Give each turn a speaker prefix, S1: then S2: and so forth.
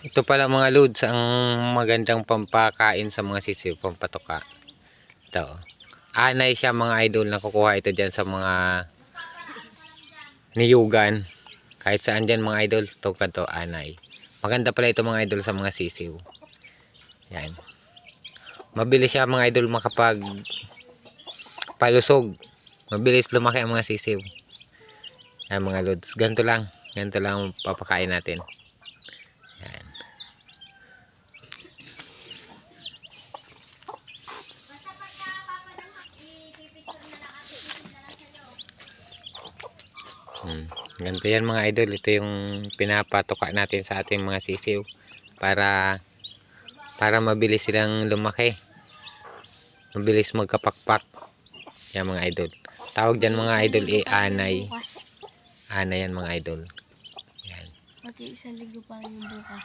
S1: Ito pala mga loads ang magandang pampakain sa mga sisiw, pampatuka. Ito. Anay siya mga idol, nakukuha ito dyan sa mga niyugan. Kahit saan dyan mga idol, ito ka to, anay. Maganda pala ito mga idol sa mga sisiw. Yan. Mabilis siya mga idol makapag palusog. Mabilis lumaki ang mga sisiw. Yan mga loads. Ganito lang. Ganito lang papakain natin. Yan. Ganito yan mga idol. Ito yung pinapatuka natin sa ating mga sisiw. Para mabilis silang lumaki. Mabilis magkapakpak. Yan mga idol. Tawag dyan mga idol anay. Anay yan mga idol. Yan.
S2: Okay, isang linggo pa rin yung bukas.